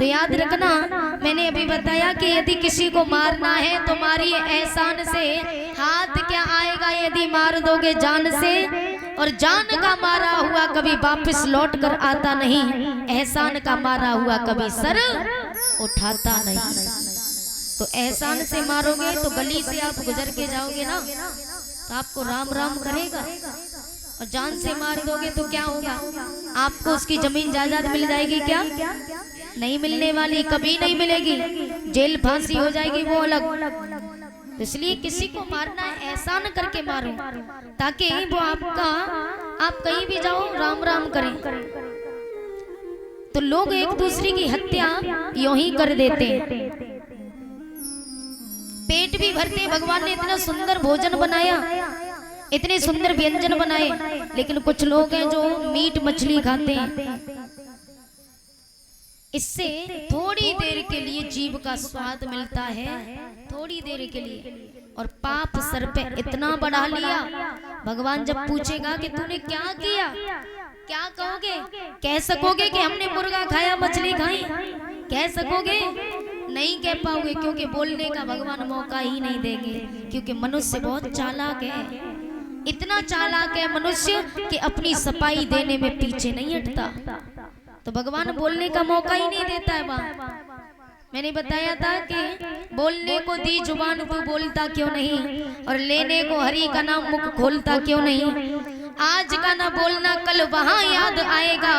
तो याद रखना, मैंने अभी बताया कि यदि किसी को मारना है तो मारिए एहसान से, हाथ क्या आएगा यदि मार दोगे जान से, और जान का मारा हुआ कभी वापस लौट कर आता नहीं, एहसान का मारा हुआ कभी सर उठाता नहीं। तो एहसान से मारोगे तो गली से आप गुजर के जाओगे ना तो आपको राम राम करेगा, और जान से मार दोगे तो क्या होगा, आपको उसकी जमीन जायदाद मिल जाएगी क्या? नहीं मिलने वाली, कभी नहीं मिलेगी, जेल फांसी हो जाएगी वो अलग। तो इसलिए किसी को मारना है एहसान करके मारो, ताकि वो आपका, आप कहीं भी जाओ राम राम करें। तो लोग एक दूसरे की हत्या यूं ही कर देते हैं, पेट भी भरते। भगवान ने इतना सुंदर भोजन बनाया, इतने सुंदर व्यंजन बनाए, लेकिन कुछ लोग हैं जो मीट मछली खाते हैं, इससे थोड़ी देर के लिए जीभ का स्वाद मिलता है, थोड़ी देर के लिए, और पाप सर पे इतना बढ़ा लिया। भगवान जब पूछेगा कि तूने क्या किया, क्या कहोगे? कह सकोगे कि हमने मुर्गा खाया, मछली खाई? कह सकोगे? नहीं कह पाओगे, क्योंकि बोलने का भगवान मौका ही नहीं देंगे, क्योंकि मनुष्य बहुत चालाक है। इतना चालाक है मनुष्य कि अपनी सफाई देने में पीछे नहीं हटता, तो भगवान बोलने का मौका ही नहीं देता है। वहां मैंने बताया था कि बोलने को दी जुबान तू बोलता क्यों नहीं, और लेने को हरि का नाम मुख खोलता क्यों नहीं। आज का ना बोलना कल वहां याद आएगा,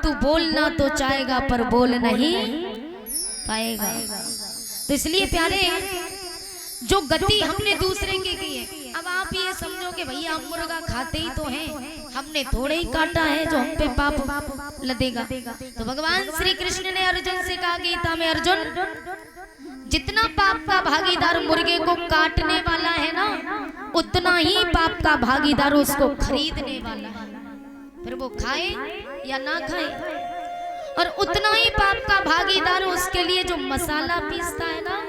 तू बोलना तो चाहेगा पर बोल नहीं पाएगा। तो इसलिए प्यारे, जो गति हमने दूसरे के की है, अब आप ये समझो कि भैया हम मुर्गा खाते ही तो हैं, हमने थोड़े ही काटा है जो हम पे पाप लदेगा। तो भगवान श्री कृष्ण ने अर्जुन से कहा गीता में, अर्जुन जितना पाप का भागीदार मुर्गे को काटने वाला है ना, उतना ही पाप का भागीदार उसको खरीदने वाला है, फिर वो खाए या ना खाए। और उतना ही पाप का भागीदार उसके लिए जो मसाला पीसता है ना,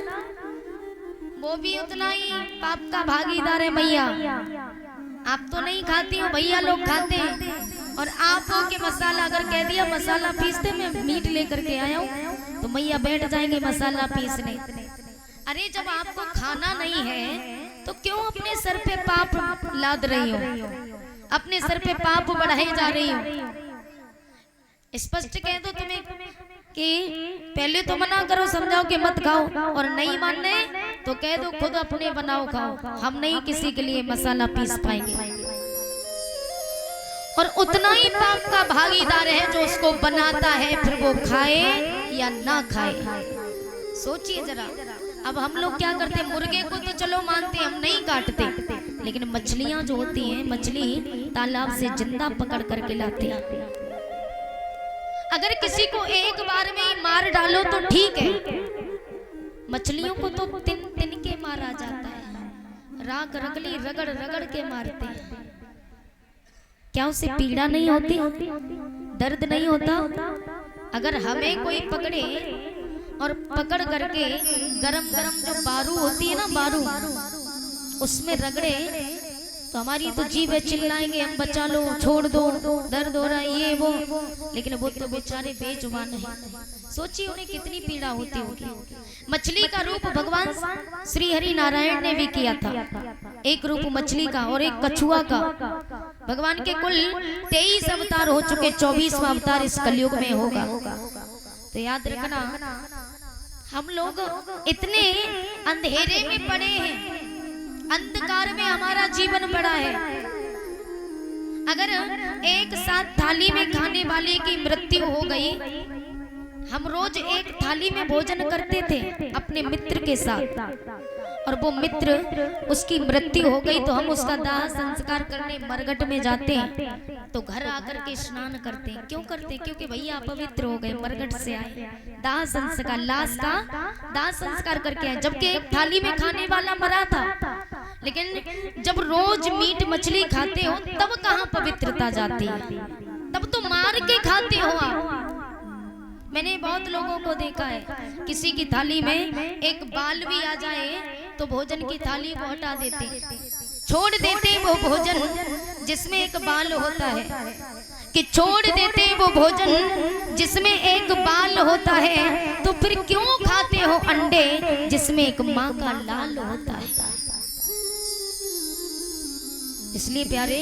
वो भी उतना ही पाप का भागीदार है। मैया आप तो नहीं खाती हो, भैया लोग खाते हैं, और आप हो के मसाला अगर कह दिया मसाला पीसते मैं मीट लेकर के आया हूँ, तो मैया बैठ जाएंगे मसाला पीसने। अरे जब आपको खाना नहीं है तो क्यों अपने सर पे पाप लाद रही हो, अपने सर पे पाप बढ़ाए जा रही हो? स्पष्ट कह दो तुम्हें कि पहले तो मना करो, समझाओ कि मत खाओ, और नहीं मानने तो कह दो खुद अपने बनाओ खाओ, हम नहीं किसी के लिए मसाला पीस पाएंगे। और उतना ही पाप का भागीदार है जो उसको बनाता है, फिर वो खाए या ना खाए। सोचिए जरा, अब हम लोग क्या करते हैं, मुर्गे को तो चलो मानते हम नहीं काटते, लेकिन मछलियां जो होती हैं, मछली तालाब से जिंदा पकड़ करके लाते हैं। अगर किसी को एक बार में ही मार डालो तो ठीक है, मछलियों को तो तिन तिन के मारा जाता है, राख रगली रगड़ रगड़ के मारते हैं। क्या उसे पीड़ा नहीं होती, दर्द नहीं होता? अगर हमें कोई पकड़े और पकड़ करके गरम गरम जो बारू होती है ना, बारू, उसमें रगड़े तो हमारी तो जीभ चिल्लाएंगे हम बचा लो, छोड़ दो, दर्द हो रहा है ये वो, लेकिन वो तो बेचारे बेजुबान हैं। सोचिए उन्हें कितनी पीड़ा होती होगी। मछली का रूप भगवान श्री हरि नारायण ने भी किया था, एक रूप मछली का और एक कछुआ का। भगवान के कुल 23 अवतार हो चुके, 24वां अवतार इस कलयुग में होगा। तो याद रखना, हम लोग इतने अंधेरे में पड़े हैं, अंधकार में हमारा जीवन पड़ा है। अगर एक साथ थाली में खाने वाले की मृत्यु हो गई, हम रोज एक थाली में भोजन करते थे अपने मित्र के साथ, और वो मित्र उसकी मृत्यु हो गई तो हम उसका दाह संस्कार करने मरघट में जाते हैं, तो घर आकर के स्नान करते हैं। क्यों करते? क्योंकि भैया पवित्र हो गए, मरघट से आए, दाह संस्कार, लाश का दाह संस्कार करके आए। जबकि एक थाली में खाने वाला मरा था, लेकिन जब रोज मीट मछली खाते हो तब कहाँ पवित्रता जाती है, तब तो मार के खाते हो आप। मैंने बहुत लोगों को देखा है, किसी की थाली में एक बाल भी आ जाए तो भोजन की थाली को हटा देते, छोड़ देते वो भोजन जिसमें एक बाल होता है। कि छोड़ देते वो भोजन जिसमें एक बाल होता है, तो फिर क्यों खाते हो अंडे जिसमें एक माँ का लाल होता है। इसलिए प्यारे,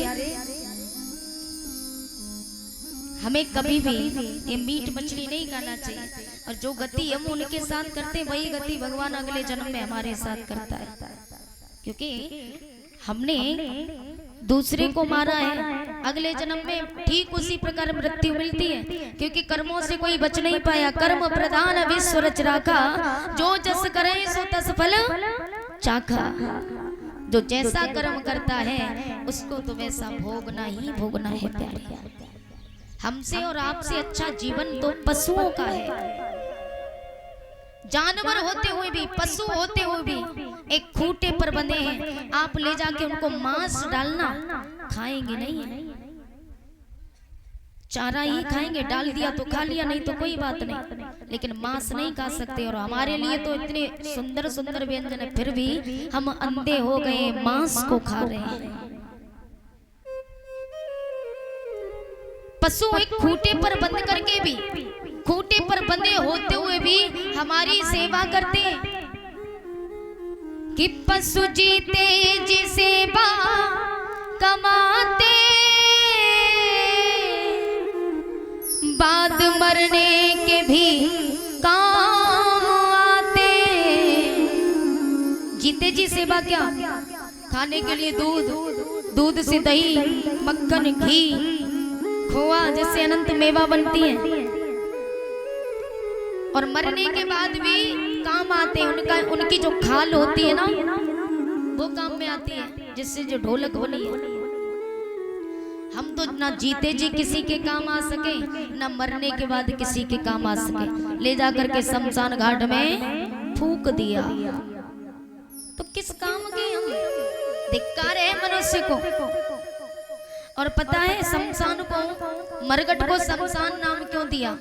हमें कभी भी ये मीट मछली नहीं खाना चाहिए, और जो गति हम उनके साथ करते हैं वही गति भगवान अगले जन्म में हमारे साथ करता है। क्योंकि हमने दूसरे को मारा है, अगले जन्म में ठीक उसी प्रकार मृत्यु मिलती है, क्योंकि कर्मों से कोई बच नहीं पाया। कर्म प्रधान विश्व रच राखा, जो जस करे सो तस फल चाखा। जो जैसा कर्म करता है उसको तो वैसा भोगना ही भोगना है प्यारे। हमसे और आपसे अच्छा जीवन तो पशुओं का है। जानवर होते हुए भी, पशु होते हुए भी एक खूंटे पर बंधे हैं, आप ले जाके उनको मांस डालना, खाएंगे नहीं, चारा ही खाएंगे। डाल दिया तो खा लिया, नहीं तो कोई बात नहीं, लेकिन मांस नहीं खा सकते। और हमारे लिए तो इतने सुंदर सुंदर व्यंजन है, फिर भी हम अंधे हो गए, मांस को खा रहे हैं। पशु एक खूंटे पर बंद करके भी, खूंटे पर बंधे होते हुए भी हमारी सेवा करते हैं। कि पशु जीते जी सेवा कमाते, बाद मरने के भी काम आते। जीते जी सेवा क्या, खाने के लिए दूध, दूध से दही, मक्खन, घी, खोआ जैसे अनंत मेवा बनती है, और मरने के बाद भी काम आते हैं। उनकी जो खाल होती है ना, वो काम में आती है, जिससे जो ढोलक बनी है। हम तो ना जीते जी किसी के काम आ सके, ना मरने के बाद किसी के काम आ सके। ले जाकर के शमशान घाट में फूक दिया, तो किस काम के हम? धिक्कार है मनुष्य को। और पता है शमशान को, मरघट को शमशान नाम क्यों दिया?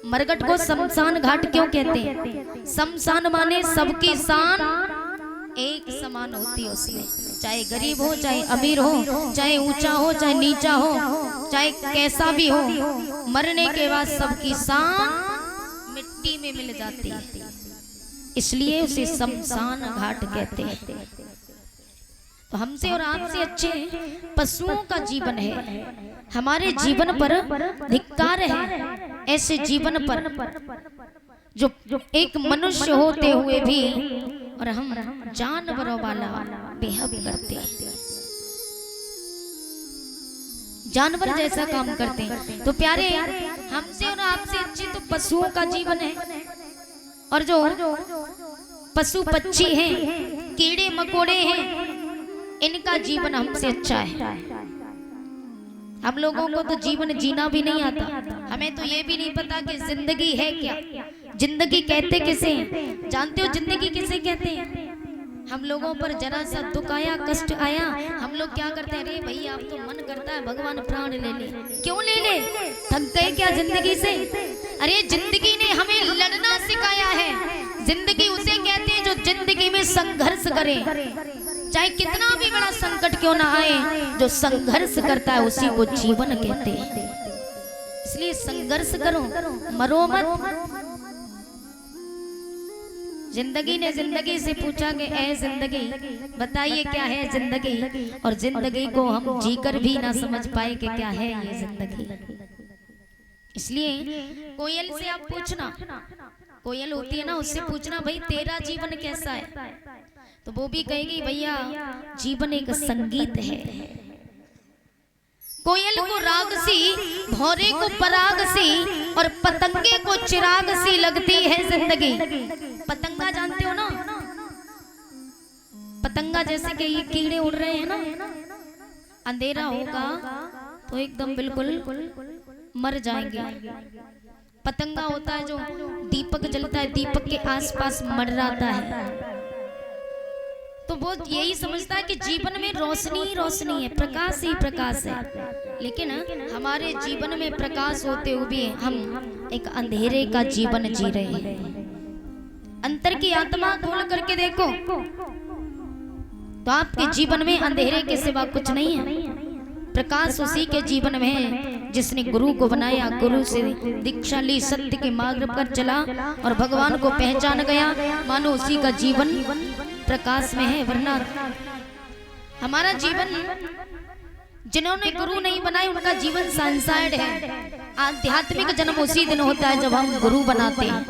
मरघट को शमशान घाट क्यों कहते हैं? शमशान माने सबकी शान एक समान होती है उसमें, चाहे गरीब हो, चाहे अमीर हो, चाहे ऊंचा हो, चाहे नीचा हो, चाहे कैसा भी हो, मरने के बाद सबकी शान मिट्टी में मिल जाती है, इसलिए उसे शमशान घाट कहते हैं। तो हमसे और आपसे अच्छे पशुओं का जीवन है। हमारे जीवन पर धिक्कार है ऐसे जीवन पर जो एक मनुष्य होते हुए भी और हम जानवरों वाला बेहद करते हैं, जानवर जैसा काम करते हैं। तो प्यारे, हमसे और आपसे अच्छे तो पशुओं का जीवन है। और जो पशु पक्षी हैं, कीड़े मकोड़े हैं, इनका जीवन हमसे अच्छा है। हम लोगों को तो जीवन जीना भी नहीं आता, हमें तो ये भी नहीं पता कि जिंदगी है क्या, जिंदगी कहते किसे हैं? जानते हो जिंदगी किसे कहते हैं? हम लोगों पर जरा सा दुख आया, कष्ट आया, हम लोग क्या करते हैं? अरे भैया अब तो मन करता है भगवान प्राण ले ले। क्यों ले ले? थक गए क्या जिंदगी से? अरे जिंदगी ने हमें लड़ना सिखाया है। जिंदगी उसे कहते हैं जो जिंदगी में संघर्ष करे, चाहे कितना भी बड़ा संकट क्यों ना आए, जो संघर्ष करता है उसी को जीवन कहते हैं। इसलिए संघर्ष करो, मरो मत। जिंदगी ने जिंदगी से पूछा कि ऐ जिंदगी बताइए क्या है जिंदगी, और जिंदगी को हम जीकर भी ना समझ पाए कि क्या है ये जिंदगी। इसलिए कोयल से आप पूछना, कोयल होती है ना, उससे पूछना भाई तेरा जीवन कैसा है, तो वो भी कहेगी भैया जीवन एक संगीत है। कोयल को राग सी, भौरे को पराग सी, और पतंगे को चिराग सी लगती है जिंदगी। पतंगा जानते हो ना, पतंगा जैसे कि ये कीड़े उड़ रहे हैं ना, अंधेरा होगा तो एकदम बिल्कुल मर जाएंगे। पतंगा होता है जो दीपक जलता है, दीपक के आसपास मंडराता है, तो वो यही समझता है कि जीवन में रोशनी ही रोशनी है, प्रकाश ही प्रकाश है। लेकिन हमारे जीवन में प्रकाश होते हुए भी हम एक अंधेरे का जीवन जी रहे हैं। अंतर की आत्मा खोल करके देखो तो आपके जीवन में अंधेरे के सिवा कुछ नहीं है, प्रकाश उसी के जीवन में है जिसने गुरु को बनाया, गुरु से दीक्षा ली, सत्य के मार्ग पर चला और भगवान को पहचान गया, मानो उसी का जीवन प्रकाश में है। वरना हमारा जीवन, जिन्होंने गुरु नहीं बनाए उनका जीवन सनसाइड है। आध्यात्मिक जन्म उसी दिन होता है जब हम गुरु बनाते हैं।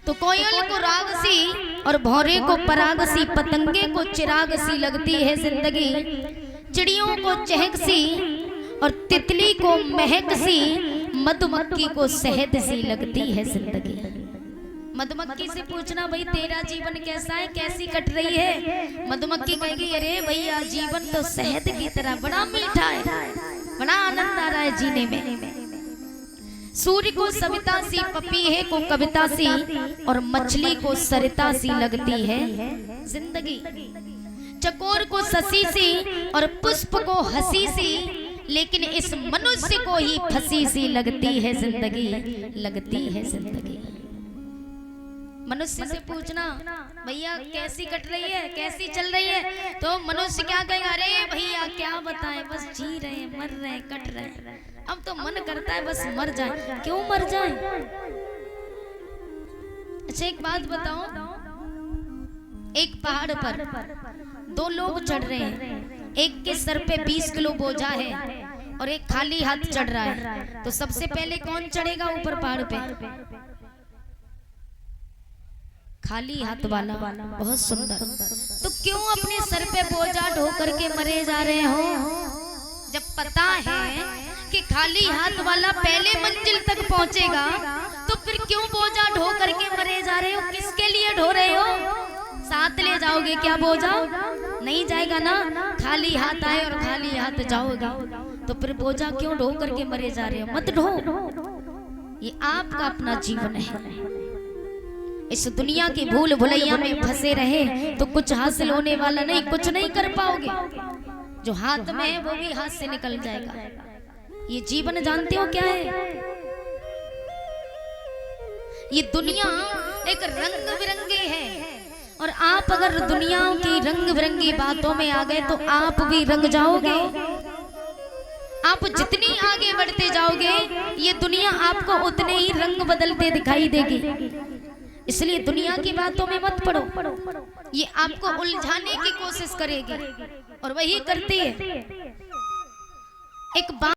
तो कोयल को राग सी और भौरे को पराग सी, पतंगे को चिराग सी लगती है जिंदगी, चिड़ियों को चहक सी और तितली को महक सी, मधुमक्खी को शहद सी लगती है जिंदगी। मधुमक्खी से पूछना भाई तेरा जीवन कैसा है, कैसी कट रही है? मधुमक्खी कहेगी अरे भैया जीवन तो शहद की तरह बड़ा मीठा है, बड़ा आनंद आ रहा है जीने में। सूर्य को सविता सी, पपीहे को कविता सी और मछली को सरिता सी लगती है जिंदगी। चकोर को शशि सी और पुष्प को हंसी सी, लेकिन इस मनुष्य को ही फंसी सी लगती है जिंदगी, लगती है जिंदगी। मनुष्य से पूछना भैया कैसी कट रही है, कैसी चल रही है, तो मनुष्य क्या कहेगा, अरे भैया क्या बताएं, बस जी रहे हैं, मर रहे हैं, कट रहे हैं। अब तो मन करता है बस मर जाए। क्यों मर जाए? अच्छा एक बात बताओ, एक पहाड़ पर दो लोग चढ़ रहे हैं, एक के सर पे 20 किलो बोझा है और एक खाली हाथ चढ़ रहा है, तो सबसे पहले कौन चढ़ेगा ऊपर पहाड़ पे? खाली हाथ वाला। बहुत सुंदर। तो क्यों अपने सर पे बोझा ढो करके मरे जा रहे हो? जब पता है कि खाली हाथ वाला पहले मंजिल तक पहुंचेगा, तो फिर क्यों बोझा ढो करके मरे जा रहे हो? किसके लिए ढो रहे हो? साथ ले जाओगे क्या बोझा? नहीं जाएगा ना। खाली हाथ आए और खाली हाथ जाओगे, तो फिर बोझा क्यों ढो करके मरे जा रहे हो? मत ढो। ये आपका अपना जीवन है। इस दुनिया की भूल भुलैया में फंसे रहे तो कुछ हासिल होने वाला नहीं, कुछ नहीं कर पाओगे। जो हाथ में है वो भी हाथ से निकल जाएगा। ये जीवन जानते हो क्या है? ये दुनिया एक रंग बिरंगी है, और आप अगर दुनिया की रंग बिरंगी बातों में आ गए तो आप भी रंग जाओगे। आप जितनी आगे बढ़ते जाओगे ये दुनिया आपको उतने ही रंग बदलते दिखाई देगी। इसलिए दुनिया की बातों में मत पड़ो, ये आपको उलझाने की कोशिश करेगी और वही करती है। एक बात